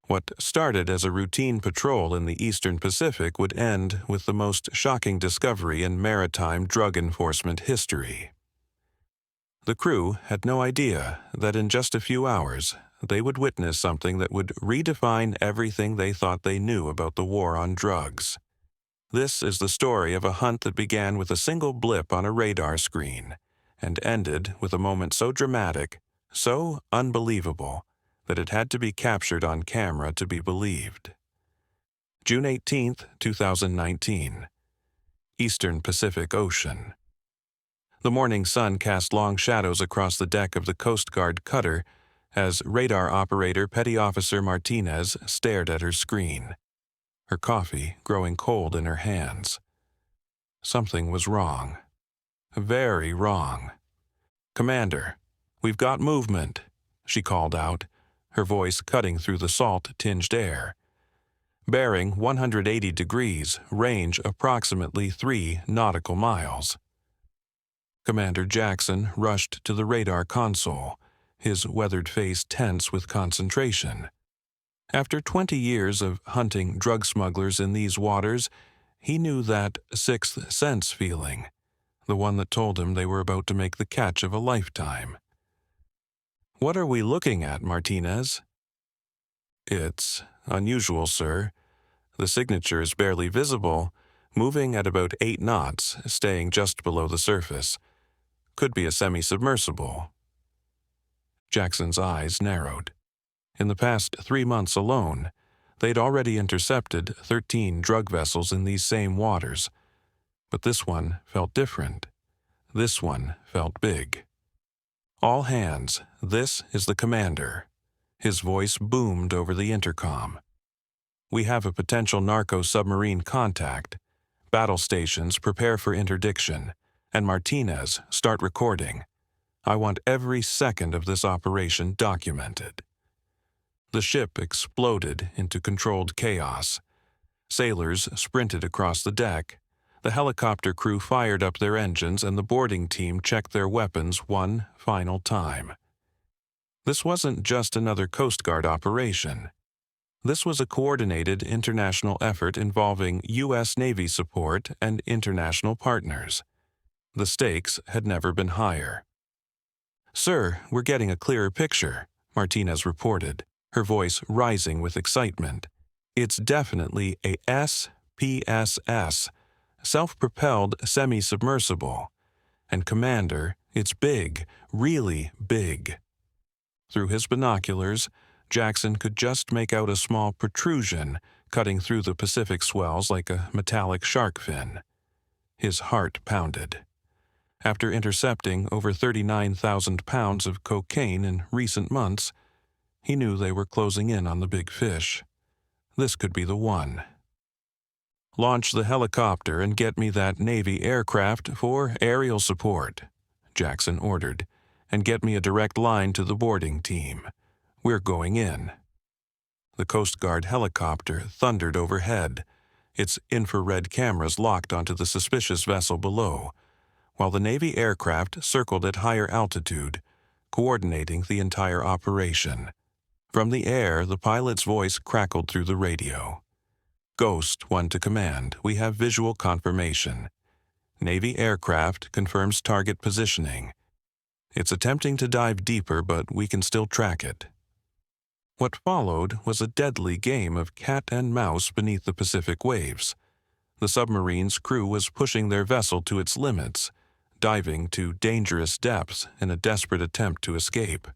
What started as a routine patrol in the Eastern Pacific would end with the most shocking discovery in maritime drug enforcement history. The crew had no idea that in just a few hours, they would witness something that would redefine everything they thought they knew about the war on drugs. This is the story of a hunt that began with a single blip on a radar screen and ended with a moment so dramatic, so unbelievable, that it had to be captured on camera to be believed. June 18, 2019. Eastern Pacific Ocean. The morning sun cast long shadows across the deck of the Coast Guard cutter as radar operator Petty Officer Martinez stared at her screen, her coffee growing cold in her hands. Something was wrong. Very wrong. "Commander, we've got movement," she called out, her voice cutting through the salt-tinged air. Bearing 180 degrees, range approximately 3 nautical miles. Commander Jackson rushed to the radar console, his weathered face tense with concentration. After 20 years of hunting drug smugglers in these waters, he knew that sixth sense feeling, the one that told him they were about to make the catch of a lifetime. "What are we looking at, Martinez?" "It's unusual, sir. The signature is barely visible, moving at about 8 knots, staying just below the surface. Could be a semi-submersible." Jackson's eyes narrowed. In the past 3 months alone, they'd already intercepted 13 drug vessels in these same waters. But this one felt different. This one felt big. "All hands, this is the commander." His voice boomed over the intercom. "We have a potential narco-submarine contact. Battle stations prepare for interdiction. And Martinez, start recording. I want every second of this operation documented." The ship exploded into controlled chaos. Sailors sprinted across the deck. The helicopter crew fired up their engines and the boarding team checked their weapons one final time. This wasn't just another Coast Guard operation. This was a coordinated international effort involving U.S. Navy support and international partners. The stakes had never been higher. "Sir, we're getting a clearer picture," Martinez reported, her voice rising with excitement. "It's definitely a SPSS, self-propelled semi-submersible. And Commander, it's big, really big." Through his binoculars, Jackson could just make out a small protrusion cutting through the Pacific swells like a metallic shark fin. His heart pounded. After intercepting over 39,000 pounds of cocaine in recent months, he knew they were closing in on the big fish. This could be the one. "Launch the helicopter and get me that Navy aircraft for aerial support," Jackson ordered, "and get me a direct line to the boarding team. We're going in." The Coast Guard helicopter thundered overhead, its infrared cameras locked onto the suspicious vessel below, while the Navy aircraft circled at higher altitude, coordinating the entire operation. From the air, the pilot's voice crackled through the radio. "Ghost 1 to command, we have visual confirmation. Navy aircraft confirms target positioning. It's attempting to dive deeper, but we can still track it." What followed was a deadly game of cat and mouse beneath the Pacific waves. The submarine's crew was pushing their vessel to its limits, diving to dangerous depths in a desperate attempt to escape.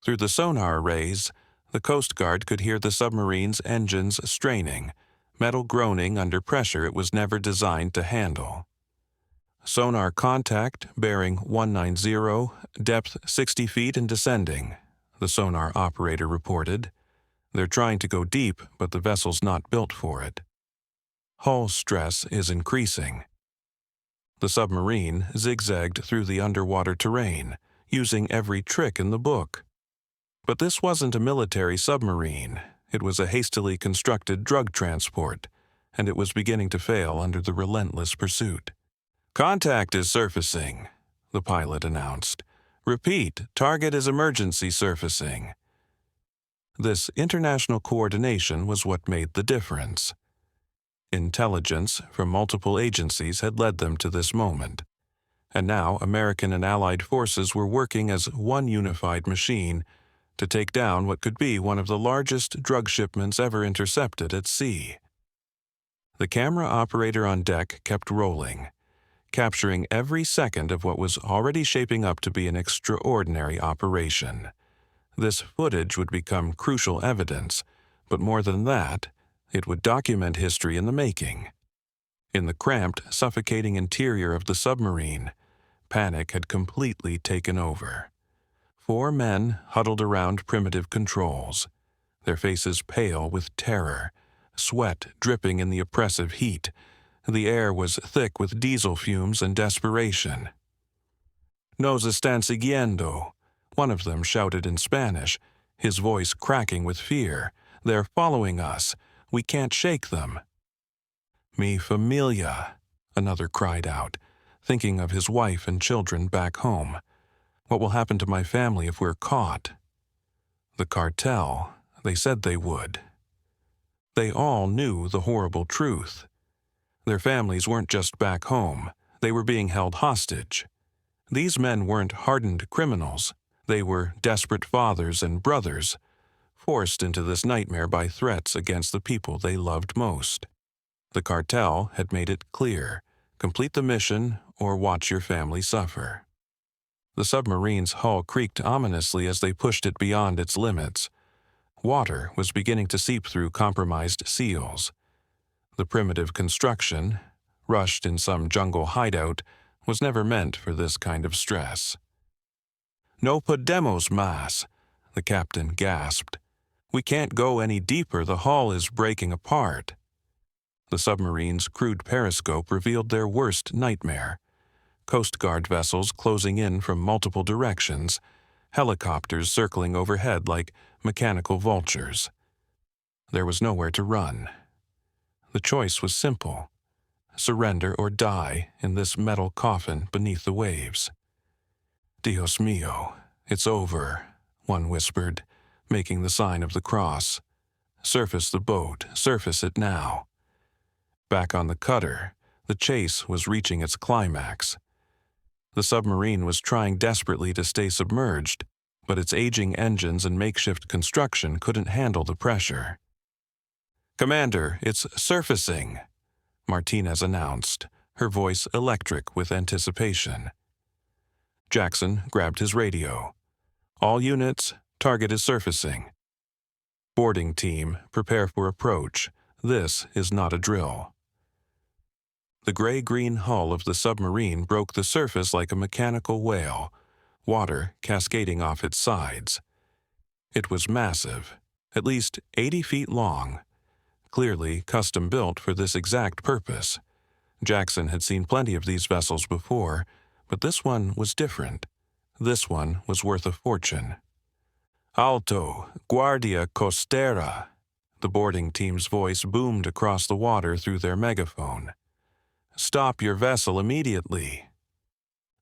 Through the sonar arrays, the Coast Guard could hear the submarine's engines straining, metal groaning under pressure it was never designed to handle. "Sonar contact, bearing 190, depth 60 feet and descending," the sonar operator reported. "They're trying to go deep, but the vessel's not built for it. Hull stress is increasing." The submarine zigzagged through the underwater terrain, using every trick in the book. But this wasn't a military submarine. It was a hastily constructed drug transport, and it was beginning to fail under the relentless pursuit. "Contact is surfacing," the pilot announced. "Repeat, target is emergency surfacing." This international coordination was what made the difference. Intelligence from multiple agencies had led them to this moment, and now American and Allied forces were working as one unified machine to take down what could be one of the largest drug shipments ever intercepted at sea. The camera operator on deck kept rolling, capturing every second of what was already shaping up to be an extraordinary operation. This footage would become crucial evidence, but more than that, it would document history in the making. In the cramped, suffocating interior of the submarine, panic had completely taken over. 4 men huddled around primitive controls, their faces pale with terror, sweat dripping in the oppressive heat. The air was thick with diesel fumes and desperation. "Nos están siguiendo," one of them shouted in Spanish, his voice cracking with fear. "They're following us. We can't shake them." "Mi familia," another cried out, thinking of his wife and children back home. "What will happen to my family if we're caught?" The cartel, they said they would. They all knew the horrible truth. Their families weren't just back home, they were being held hostage. These men weren't hardened criminals, they were desperate fathers and brothers, forced into this nightmare by threats against the people they loved most. The cartel had made it clear: complete the mission or watch your family suffer. The submarine's hull creaked ominously as they pushed it beyond its limits. Water was beginning to seep through compromised seals. The primitive construction, rushed in some jungle hideout, was never meant for this kind of stress. "No podemos más," the captain gasped. "We can't go any deeper, the hull is breaking apart." The submarine's crude periscope revealed their worst nightmare: Coast Guard vessels closing in from multiple directions, helicopters circling overhead like mechanical vultures. There was nowhere to run. The choice was simple: surrender or die in this metal coffin beneath the waves. "Dios mío, it's over," one whispered, making the sign of the cross. "Surface the boat, surface it now." Back on the cutter, the chase was reaching its climax. The submarine was trying desperately to stay submerged, but its aging engines and makeshift construction couldn't handle the pressure. "Commander, it's surfacing," Martinez announced, her voice electric with anticipation. Jackson grabbed his radio. "All units, target is surfacing. Boarding team, prepare for approach. This is not a drill." The gray-green hull of the submarine broke the surface like a mechanical whale, water cascading off its sides. It was massive, at least 80 feet long, clearly custom-built for this exact purpose. Jackson had seen plenty of these vessels before, but this one was different. This one was worth a fortune. "Alto, Guardia Costera," the boarding team's voice boomed across the water through their megaphone. "Stop your vessel immediately."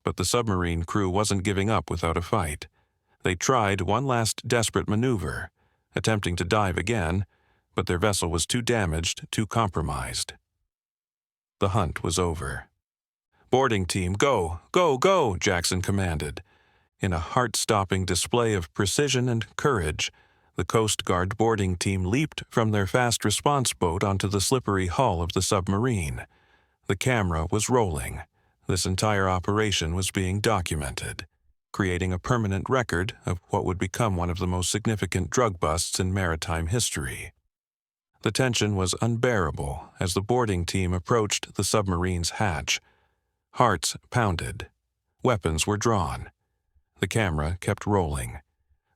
But the submarine crew wasn't giving up without a fight. They tried one last desperate maneuver, attempting to dive again, but their vessel was too damaged, too compromised. The hunt was over. "Boarding team, go, go, go," Jackson commanded. In a heart-stopping display of precision and courage, the Coast Guard boarding team leaped from their fast response boat onto the slippery hull of the submarine. The camera was rolling. This entire operation was being documented, creating a permanent record of what would become one of the most significant drug busts in maritime history. The tension was unbearable as the boarding team approached the submarine's hatch. Hearts pounded. Weapons were drawn. The camera kept rolling.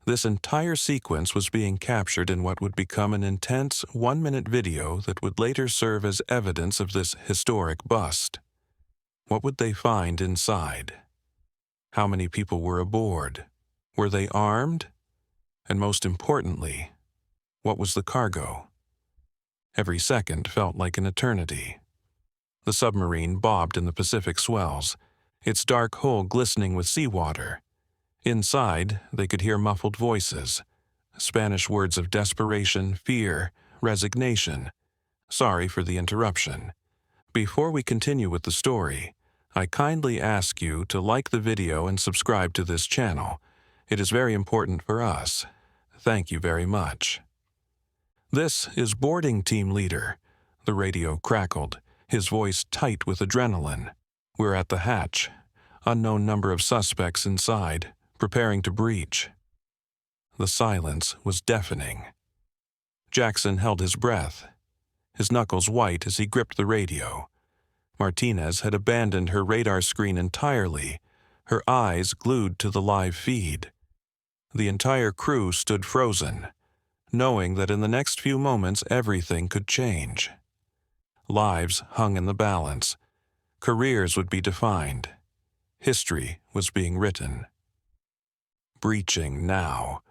This entire sequence was being captured in what would become an intense 1-minute video that would later serve as evidence of this historic bust. What would they find inside? How many people were aboard? Were they armed? And most importantly, what was the cargo? Every second felt like an eternity. The submarine bobbed in the Pacific swells, its dark hull glistening with seawater. Inside, they could hear muffled voices, Spanish words of desperation, fear, resignation. Sorry for the interruption. Before we continue with the story, I kindly ask you to like the video and subscribe to this channel. It is very important for us. Thank you very much. This is boarding team leader. The radio crackled, his voice tight with adrenaline. We're at the hatch. Unknown number of suspects inside, preparing to breach. The silence was deafening. Jackson held his breath, his knuckles white as he gripped the radio. Martinez had abandoned her radar screen entirely, her eyes glued to the live feed. The entire crew stood frozen, knowing that in the next few moments everything could change. Lives hung in the balance. Careers would be defined. History was being written. "Breaching now,"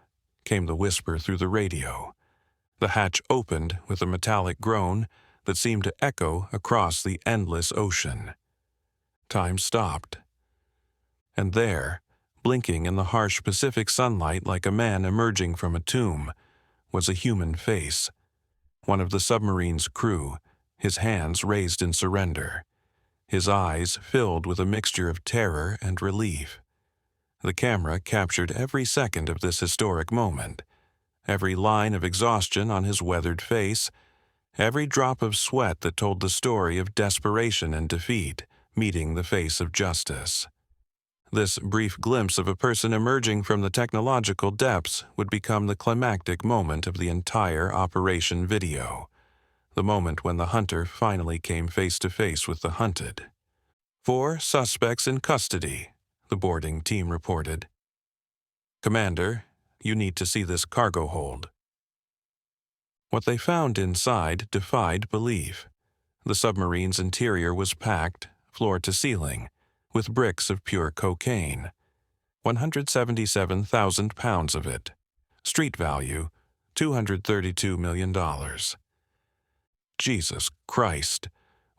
came the whisper through the radio. The hatch opened with a metallic groan that seemed to echo across the endless ocean. Time stopped. And there, blinking in the harsh Pacific sunlight like a man emerging from a tomb, was a human face. One of the submarine's crew, his hands raised in surrender. His eyes filled with a mixture of terror and relief. The camera captured every second of this historic moment, every line of exhaustion on his weathered face, every drop of sweat that told the story of desperation and defeat meeting the face of justice. This brief glimpse of a person emerging from the technological depths would become the climactic moment of the entire operation video, the moment when the hunter finally came face to face with the hunted. 4 suspects in custody, the boarding team reported. "Commander, you need to see this cargo hold." What they found inside defied belief. The submarine's interior was packed, floor to ceiling, with bricks of pure cocaine. 177,000 pounds of it. Street value, $232 million. "Jesus Christ,"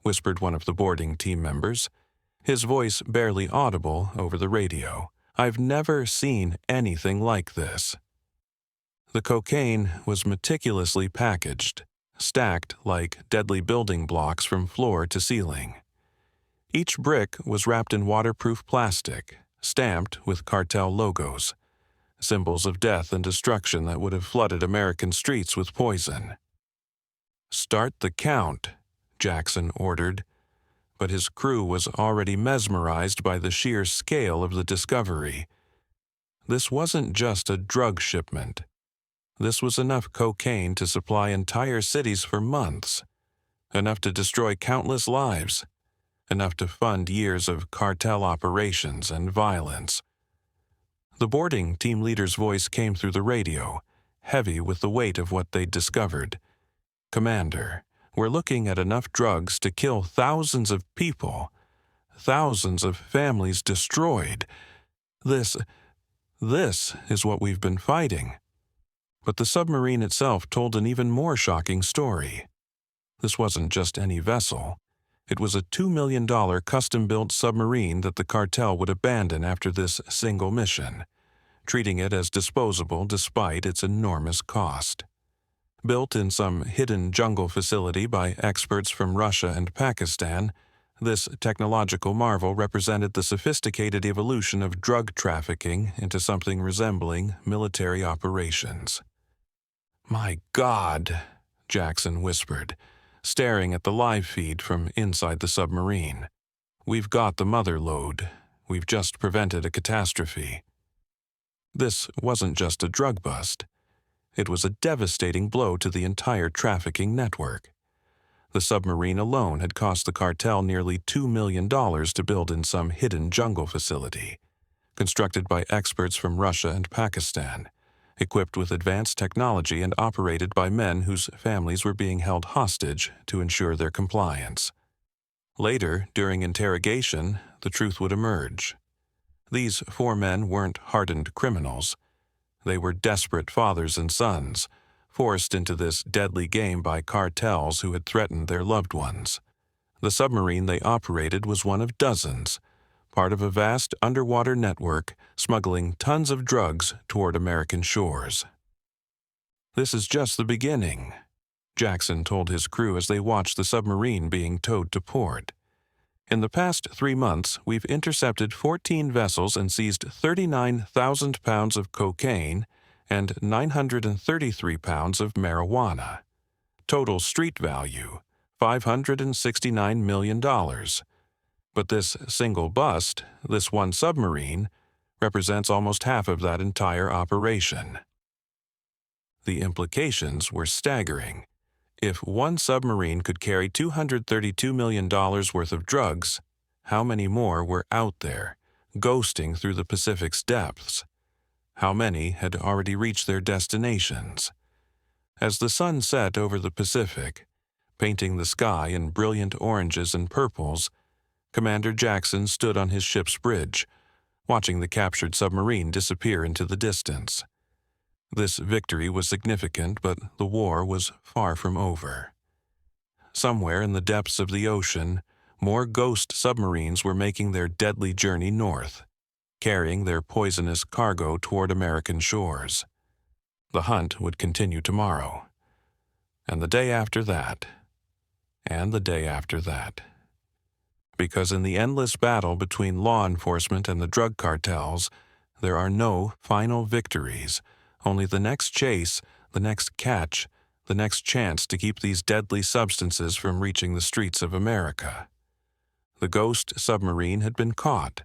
whispered one of the boarding team members, his voice barely audible over the radio. "I've never seen anything like this." The cocaine was meticulously packaged, stacked like deadly building blocks from floor to ceiling. Each brick was wrapped in waterproof plastic, stamped with cartel logos, symbols of death and destruction that would have flooded American streets with poison. "Start the count," Jackson ordered, but his crew was already mesmerized by the sheer scale of the discovery. This wasn't just a drug shipment. This was enough cocaine to supply entire cities for months, enough to destroy countless lives, enough to fund years of cartel operations and violence. The boarding team leader's voice came through the radio, heavy with the weight of what they'd discovered. "Commander, we're looking at enough drugs to kill thousands of people, thousands of families destroyed. This is what we've been fighting." But the submarine itself told an even more shocking story. This wasn't just any vessel. It was a $2 million custom-built submarine that the cartel would abandon after this single mission, treating it as disposable despite its enormous cost. Built in some hidden jungle facility by experts from Russia and Pakistan, this technological marvel represented the sophisticated evolution of drug trafficking into something resembling military operations. "My God," Jackson whispered, staring at the live feed from inside the submarine. "We've got the mother lode. We've just prevented a catastrophe." This wasn't just a drug bust. It was a devastating blow to the entire trafficking network. The submarine alone had cost the cartel nearly $2 million to build in some hidden jungle facility, constructed by experts from Russia and Pakistan, equipped with advanced technology and operated by men whose families were being held hostage to ensure their compliance. Later, during interrogation, the truth would emerge. These 4 men weren't hardened criminals. They were desperate fathers and sons, forced into this deadly game by cartels who had threatened their loved ones. The submarine they operated was one of dozens, part of a vast underwater network smuggling tons of drugs toward American shores. "This is just the beginning," Jackson told his crew as they watched the submarine being towed to port. "In the past 3 months, we've intercepted 14 vessels and seized 39,000 pounds of cocaine and 933 pounds of marijuana. Total street value, $569 million. But this single bust, this one submarine, represents almost half of that entire operation." The implications were staggering. If one submarine could carry $232 million worth of drugs, how many more were out there, ghosting through the Pacific's depths? How many had already reached their destinations? As the sun set over the Pacific, painting the sky in brilliant oranges and purples, Commander Jackson stood on his ship's bridge, watching the captured submarine disappear into the distance. This victory was significant, but the war was far from over. Somewhere in the depths of the ocean, more ghost submarines were making their deadly journey north, carrying their poisonous cargo toward American shores. The hunt would continue tomorrow, and the day after that, and the day after that. Because in the endless battle between law enforcement and the drug cartels, there are no final victories, only the next chase, the next catch, the next chance to keep these deadly substances from reaching the streets of America. The ghost submarine had been caught,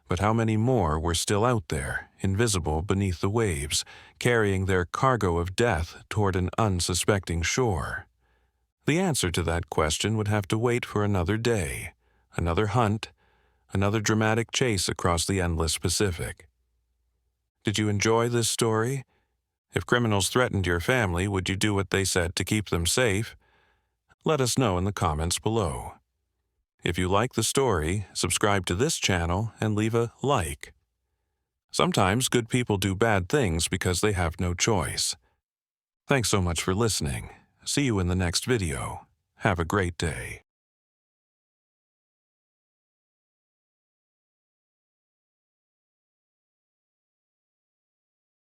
but how many more were still out there, invisible beneath the waves, carrying their cargo of death toward an unsuspecting shore? The answer to that question would have to wait for another day, another hunt, another dramatic chase across the endless Pacific. Did you enjoy this story? If criminals threatened your family, would you do what they said to keep them safe? Let us know in the comments below. If you like the story, subscribe to this channel and leave a like. Sometimes good people do bad things because they have no choice. Thanks so much for listening. See you in the next video. Have a great day.